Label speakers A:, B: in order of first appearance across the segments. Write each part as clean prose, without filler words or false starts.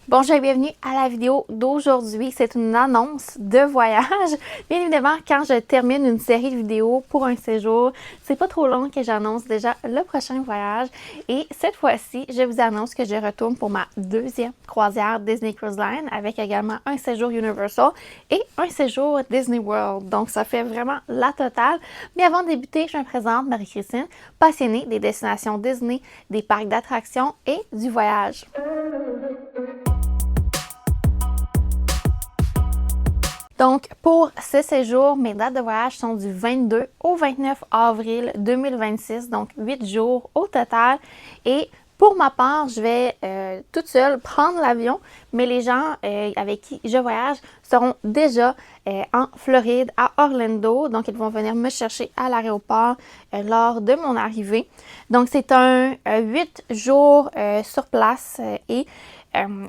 A: Bonjour et bienvenue à la vidéo d'aujourd'hui. C'est une annonce de voyage. Bien évidemment, quand je termine une série de vidéos pour un séjour, c'est pas trop long que j'annonce déjà le prochain voyage. Et cette fois-ci, je vous annonce que je retourne pour ma deuxième croisière Disney Cruise Line avec également un séjour Universal et un séjour Disney World. Donc, ça fait vraiment la totale. Mais avant de débuter, je me présente, Marie-Christine, passionnée des destinations Disney, des parcs d'attractions et du voyage. Donc, pour ce séjour, mes dates de voyage sont du 22 au 29 avril 2026, donc 8 jours au total. Et pour ma part, je vais toute seule prendre l'avion, mais les gens avec qui je voyage seront déjà en Floride, à Orlando. Donc, ils vont venir me chercher à l'aéroport lors de mon arrivée. Donc, c'est un 8 jours sur place et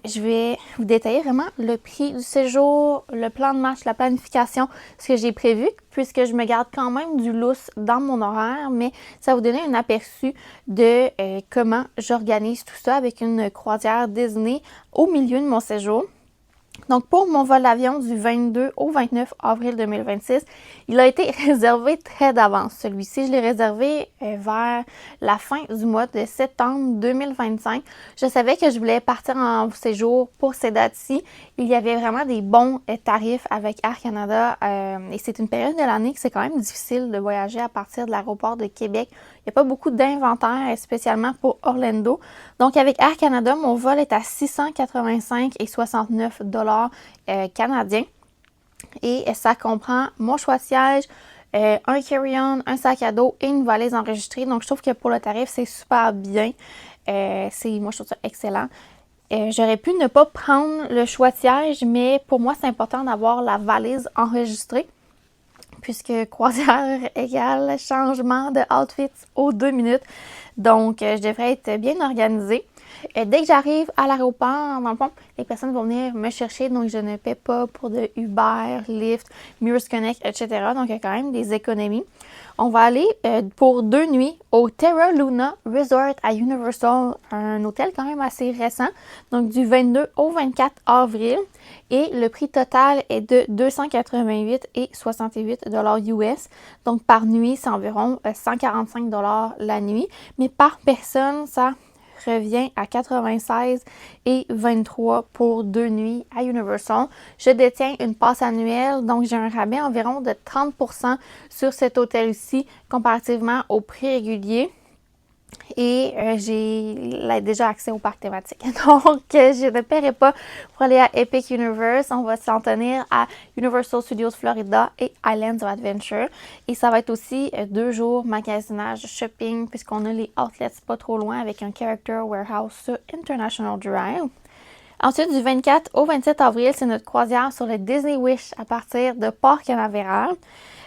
A: je vais vous détailler vraiment le prix du séjour, le plan de match, la planification, ce que j'ai prévu, puisque je me garde quand même du lousse dans mon horaire, mais ça va vous donner un aperçu de comment j'organise tout ça avec une croisière Disney au milieu de mon séjour. Donc, pour mon vol d'avion du 22 au 29 avril 2026, il a été réservé très d'avance. Celui-ci, je l'ai réservé vers la fin du mois de septembre 2025. Je savais que je voulais partir en séjour pour ces dates-ci. Il y avait vraiment des bons tarifs avec Air Canada et c'est une période de l'année que c'est quand même difficile de voyager à partir de l'aéroport de Québec. Il n'y a pas beaucoup d'inventaire, spécialement pour Orlando. Donc, avec Air Canada, mon vol est à 685 et 69 $ canadiens. Et ça comprend mon choix de siège, un carry-on, un sac à dos et une valise enregistrée. Donc, je trouve que pour le tarif, c'est super bien. Moi, je trouve ça excellent. J'aurais pu ne pas prendre le choix de siège, mais pour moi, c'est important d'avoir la valise enregistrée, puisque croisière égale changement de outfit aux 2 minutes. Donc, je devrais être bien organisée. Dès que j'arrive à l'aéroport, dans le fond, les personnes vont venir me chercher, donc je ne paie pas pour de Uber, Lyft, Mirrors Connect, etc. Donc, il y a quand même des économies. On va aller pour 2 nuits au Terra Luna Resort à Universal, un hôtel quand même assez récent, donc du 22 au 24 avril. Et le prix total est de 288 et 68 $ US. Donc, par nuit, c'est environ 145 $ la nuit. Mais par personne, ça revient à 96 et 23 pour 2 nuits à Universal. Je détiens une passe annuelle, donc j'ai un rabais environ de 30% sur cet hôtel-ci comparativement au prix régulier. Et j'ai déjà accès au parc thématique. Donc, je ne paierai pas pour aller à Epic Universe. On va s'en tenir à Universal Studios Florida et Islands of Adventure. Et ça va être aussi 2 jours magasinage, shopping, puisqu'on a les outlets pas trop loin avec un Character Warehouse sur International Drive. Ensuite, du 24 au 27 avril, c'est notre croisière sur le Disney Wish à partir de Port Canaveral.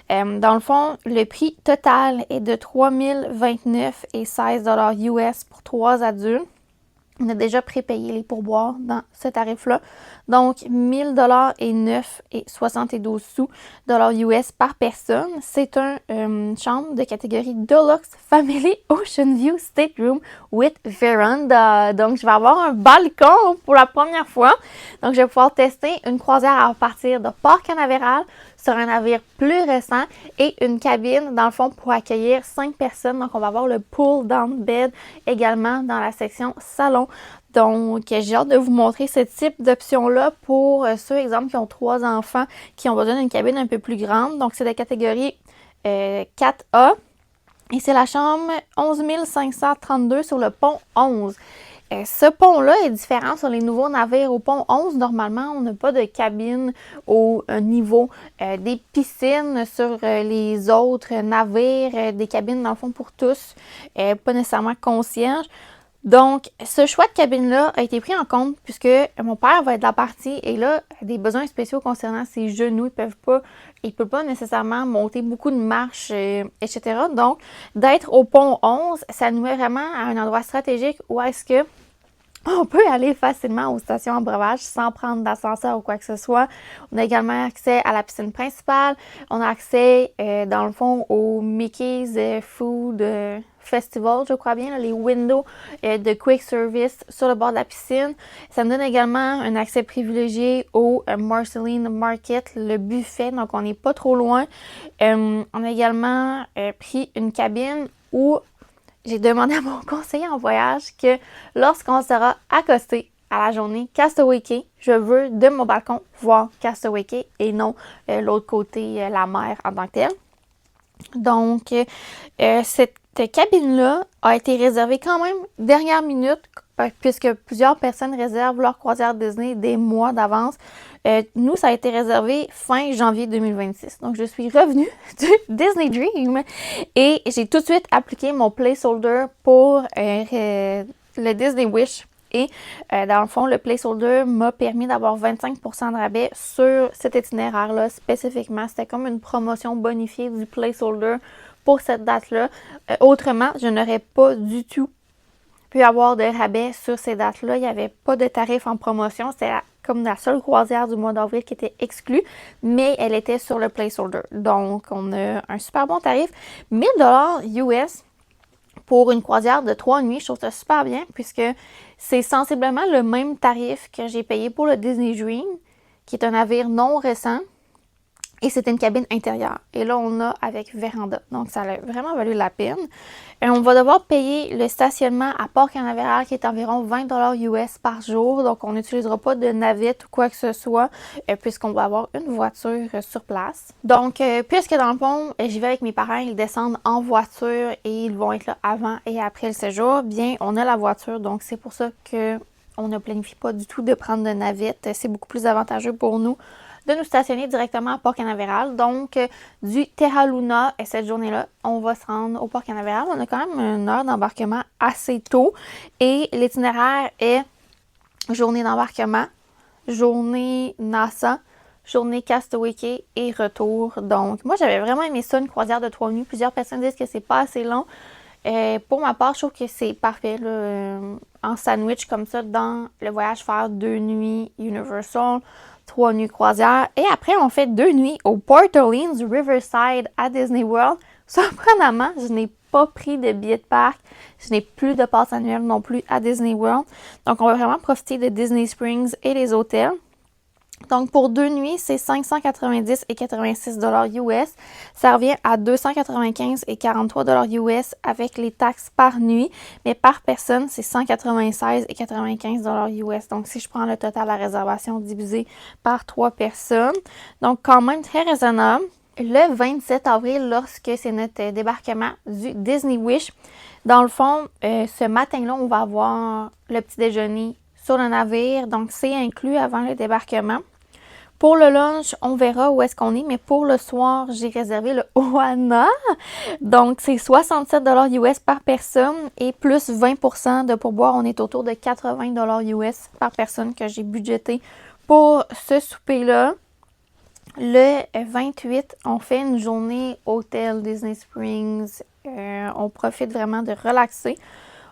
A: Dans le fond, le prix total est de 3 029 et 16 $ US pour 3 adultes. On a déjà prépayé les pourboires dans ce tarif-là. Donc, 1 000 $ et 9 et 72 sous dollars US par personne. C'est une chambre de catégorie Deluxe Family Ocean View Stateroom with Veranda. Donc, je vais avoir un balcon pour la première fois. Donc, je vais pouvoir tester une croisière à partir de Port Canaveral sur un navire plus récent et une cabine, dans le fond, pour accueillir 5 personnes. Donc, on va avoir le pull-down bed également dans la section salon. Donc, j'ai hâte de vous montrer ce type d'option-là pour ceux, exemple, qui ont 3 enfants, qui ont besoin d'une cabine un peu plus grande. Donc, c'est de la catégorie 4A. Et c'est la chambre 11 532 sur le pont 11. Ce pont-là est différent sur les nouveaux navires. Au pont 11, normalement, on n'a pas de cabine au niveau des piscines. Sur les autres navires, des cabines, dans le fond, pour tous, pas nécessairement concierge. Donc, ce choix de cabine-là a été pris en compte puisque mon père va être de la partie et là, des besoins spéciaux concernant ses genoux, il peut pas nécessairement monter beaucoup de marches, etc. Donc, d'être au pont 11, ça nous met vraiment à un endroit stratégique où est-ce que on peut aller facilement aux stations en breuvage sans prendre d'ascenseur ou quoi que ce soit. On a également accès à la piscine principale. On a accès, dans le fond, au Mickey's Food Festival, je crois bien, là, les windows de quick service sur le bord de la piscine. Ça me donne également un accès privilégié au Marceline Market, le buffet, donc on n'est pas trop loin. On a également pris une cabine où j'ai demandé à mon conseiller en voyage que lorsqu'on sera accosté à la journée Castaway Cay, je veux de mon balcon voir Castaway Cay et non l'autre côté, la mer en tant que telle. Donc, cette cabine-là a été réservée quand même dernière minute, puisque plusieurs personnes réservent leur croisière Disney des mois d'avance. Nous, ça a été réservé fin janvier 2026. Donc, je suis revenue du Disney Dream et j'ai tout de suite appliqué mon placeholder pour le Disney Wish. Et dans le fond, le placeholder m'a permis d'avoir 25% de rabais sur cet itinéraire-là spécifiquement. C'était comme une promotion bonifiée du placeholder pour cette date-là. Autrement, je n'aurais pas du tout pu avoir de rabais sur ces dates-là. Il n'y avait pas de tarif en promotion. C'était comme la seule croisière du mois d'avril qui était exclue, mais elle était sur le placeholder. Donc, on a un super bon tarif. 1000 $ US pour une croisière de 3 nuits, je trouve ça super bien puisque c'est sensiblement le même tarif que j'ai payé pour le Disney Dream, qui est un navire non récent, et c'était une cabine intérieure. Et là, on a avec véranda, donc ça a vraiment valu la peine. Et on va devoir payer le stationnement à Port Canaveral qui est environ 20 $ US par jour, donc on n'utilisera pas de navette ou quoi que ce soit puisqu'on va avoir une voiture sur place. Donc, puisque dans le fond, j'y vais avec mes parents, ils descendent en voiture et ils vont être là avant et après le séjour, bien, on a la voiture, donc c'est pour ça qu'on ne planifie pas du tout de prendre de navette. C'est beaucoup plus avantageux pour nous de nous stationner directement à Port Canaveral. Donc, du Terra Luna, et cette journée-là, on va se rendre au Port Canaveral. On a quand même une heure d'embarquement assez tôt. Et l'itinéraire est journée d'embarquement, journée NASA, journée Castaway Cay et retour. Donc, moi, j'avais vraiment aimé ça, une croisière de 3 nuits. Plusieurs personnes disent que c'est pas assez long. Pour ma part, je trouve que c'est parfait là, en sandwich comme ça dans le voyage, faire 2 nuits Universal, 3 nuits croisière. Et après, on fait 2 nuits au Port Orleans Riverside à Disney World. Surprenamment, je n'ai pas pris de billet de parc. Je n'ai plus de passe annuelle non plus à Disney World. Donc, on va vraiment profiter de Disney Springs et les hôtels. Donc, pour 2 nuits, c'est 590 et 86 $ US. Ça revient à 295 et 43 $ US avec les taxes par nuit. Mais par personne, c'est 196 et 95 $ US. Donc, si je prends le total de la réservation divisé par 3 personnes, donc quand même très raisonnable. Le 27 avril, lorsque c'est notre débarquement du Disney Wish, dans le fond, ce matin-là, on va avoir le petit déjeuner sur le navire. Donc, c'est inclus avant le débarquement. Pour le lunch, on verra où est-ce qu'on est, mais pour le soir, j'ai réservé le Ohana. Donc, c'est 67 $ US par personne et plus 20% de pourboire. On est autour de 80 $ US par personne que j'ai budgété pour ce souper-là. Le 28, on fait une journée hôtel Disney Springs. On profite vraiment de relaxer.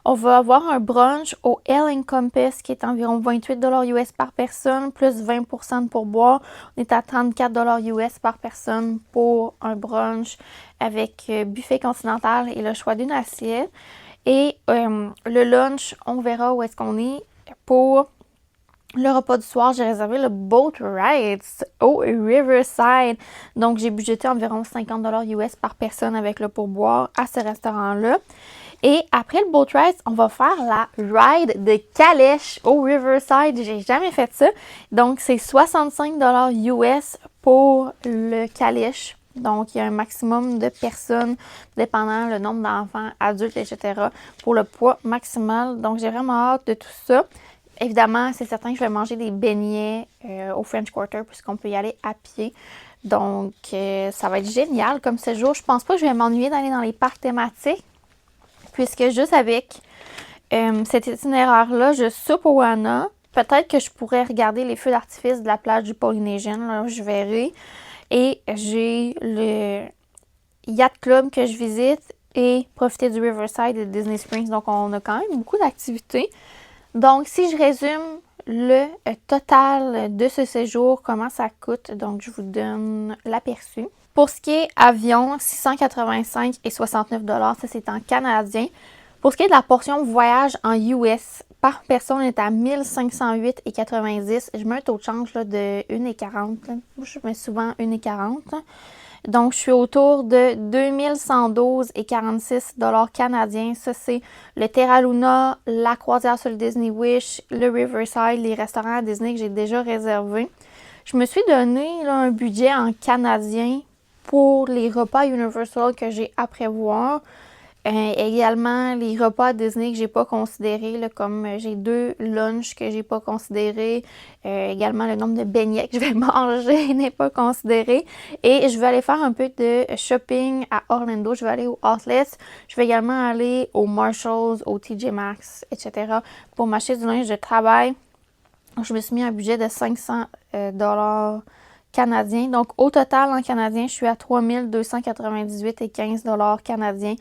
A: On va avoir un brunch au El Encompass qui est environ 28 $ US par personne, plus 20% de pourboire. On est à 34 $ US par personne pour un brunch avec buffet continental et le choix d'une assiette. Et le lunch, on verra où est-ce qu'on est. Pour le repas du soir, j'ai réservé le Boat Rides au Riverside. Donc, j'ai budgété environ 50 $ US par personne avec le pourboire à ce restaurant-là. Et après le Boat Ride, on va faire la ride de calèche au Riverside. J'ai jamais fait ça. Donc, c'est 65 $ US pour le calèche. Donc, il y a un maximum de personnes, dépendant le nombre d'enfants, adultes, etc., pour le poids maximal. Donc, j'ai vraiment hâte de tout ça. Évidemment, c'est certain que je vais manger des beignets au French Quarter puisqu'on peut y aller à pied. Donc, ça va être génial comme séjour. Je pense pas que je vais m'ennuyer d'aller dans les parcs thématiques puisque juste avec cet itinéraire-là, je soupe au Ohana. Peut-être que je pourrais regarder les feux d'artifice de la plage du Polynésien. Là, je verrai. Et j'ai le Yacht Club que je visite et profiter du Riverside et de Disney Springs. Donc, on a quand même beaucoup d'activités. Donc, si je résume le total de ce séjour, comment ça coûte, donc je vous donne l'aperçu. Pour ce qui est avion, 685 et 69 $, ça c'est en canadien. Pour ce qui est de la portion voyage en US, par personne, on est à 1508 et 90. Je mets un taux de change là, de 1,40. Moi, je mets souvent 1,40. Donc, je suis autour de 2112 et 46 $ canadiens. Ça, c'est le Terra Luna, la croisière sur le Disney Wish, le Riverside, les restaurants à Disney que j'ai déjà réservés. Je me suis donné là, un budget en canadien pour les repas Universal que j'ai à prévoir. Également, les repas à Disney que j'ai pas considérés, là, comme j'ai 2 lunchs que j'ai pas considérés. Également, le nombre de beignets que je vais manger n'est pas considéré. Et je vais aller faire un peu de shopping à Orlando. Je vais aller au Outlets. Je vais également aller au Marshalls, au TJ Maxx, etc. pour m'acheter du linge de travail. Je me suis mis un budget de 500 $ canadiens. Donc, au total, en canadien, je suis à 3298 et 15 $ canadiens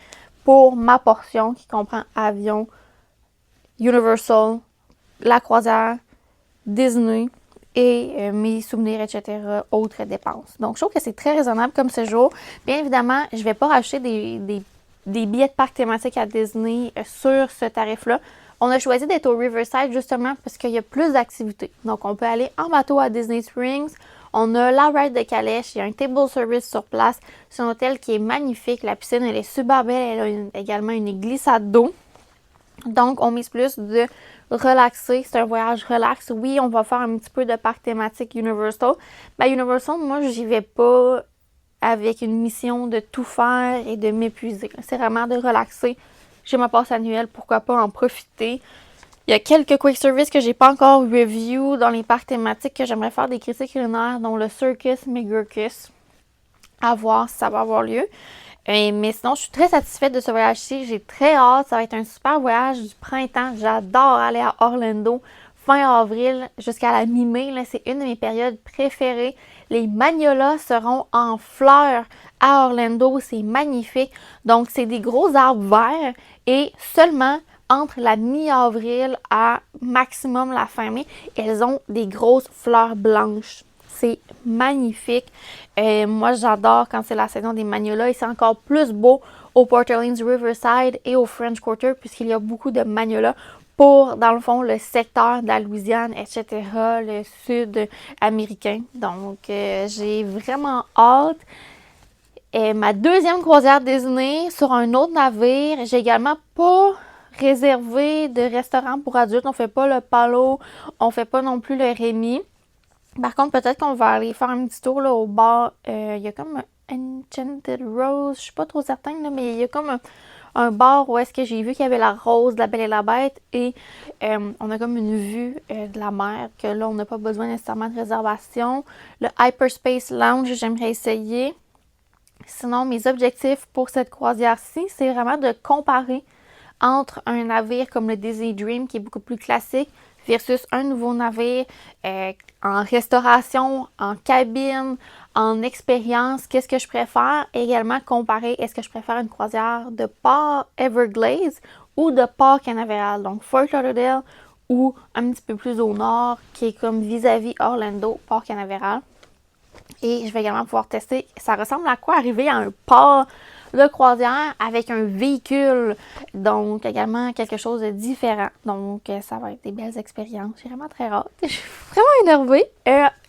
A: pour ma portion qui comprend avion, Universal, la croisière, Disney et mes souvenirs, etc., autres dépenses. Donc, je trouve que c'est très raisonnable comme séjour. Bien évidemment, je ne vais pas racheter des billets de parc thématique à Disney sur ce tarif-là. On a choisi d'être au Riverside justement parce qu'il y a plus d'activités. Donc, on peut aller en bateau à Disney Springs. On a la ride de calèche, il y a un table service sur place. C'est un hôtel qui est magnifique. La piscine, elle est super belle. Elle a également une glissade d'eau. Donc, on mise plus de relaxer. C'est un voyage relax. Oui, on va faire un petit peu de parc thématique Universal. Ben, Universal, moi, j'y vais pas avec une mission de tout faire et de m'épuiser. C'est vraiment de relaxer. J'ai ma passe annuelle, pourquoi pas en profiter. Il y a quelques quick services que j'ai pas encore review dans les parcs thématiques que j'aimerais faire des critiques culinaires, dont le Circus Megurkus. À voir si ça va avoir lieu. Mais sinon, je suis très satisfaite de ce voyage-ci. J'ai très hâte. Ça va être un super voyage du printemps. J'adore aller à Orlando fin avril jusqu'à la mi-mai. C'est une de mes périodes préférées. Les magnolias seront en fleurs à Orlando. C'est magnifique. Donc, c'est des gros arbres verts et seulement entre la mi-avril à maximum la fin mai, elles ont des grosses fleurs blanches. C'est magnifique. Moi, j'adore quand c'est la saison des magnolias et c'est encore plus beau au Port Orleans Riverside et au French Quarter puisqu'il y a beaucoup de magnolias pour, dans le fond, le secteur de la Louisiane, etc., le sud américain. Donc, j'ai vraiment hâte. Ma deuxième croisière Disney sur un autre navire. J'ai également pas réservé de restaurant pour adultes. On fait pas le Palo, on fait pas non plus le Rémi. Par contre, peut-être qu'on va aller faire un petit tour là, au bar. Il y a comme un Enchanted Rose, je suis pas trop certaine, là, mais il y a comme un bar où est-ce que j'ai vu qu'il y avait la rose de la Belle et la Bête et on a comme une vue de la mer que là, on n'a pas besoin nécessairement de réservation. Le Hyperspace Lounge, j'aimerais essayer. Sinon, mes objectifs pour cette croisière-ci, c'est vraiment de comparer entre un navire comme le Disney Dream, qui est beaucoup plus classique, versus un nouveau navire en restauration, en cabine, en expérience. Qu'est-ce que je préfère? Également comparer, est-ce que je préfère une croisière de Port Everglades ou de Port Canaveral, donc Fort Lauderdale ou un petit peu plus au nord, qui est comme vis-à-vis Orlando, Port Canaveral. Et je vais également pouvoir tester, ça ressemble à quoi arriver à un port de croisière avec un véhicule. Donc, également quelque chose de différent. Donc, ça va être des belles expériences. J'ai vraiment très hâte. Je suis vraiment énervée.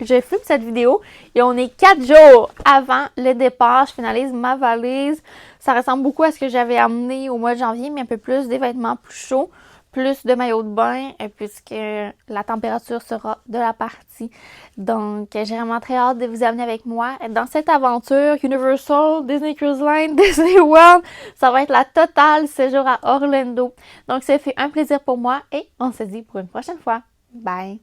A: Je filme cette vidéo et on est 4 jours avant le départ. Je finalise ma valise. Ça ressemble beaucoup à ce que j'avais amené au mois de janvier, mais un peu plus des vêtements plus chauds. Plus de maillots de bain puisque la température sera de la partie. Donc, j'ai vraiment très hâte de vous amener avec moi dans cette aventure Universal, Disney Cruise Line, Disney World. Ça va être la totale séjour à Orlando. Donc, ça fait un plaisir pour moi et on se dit pour une prochaine fois. Bye!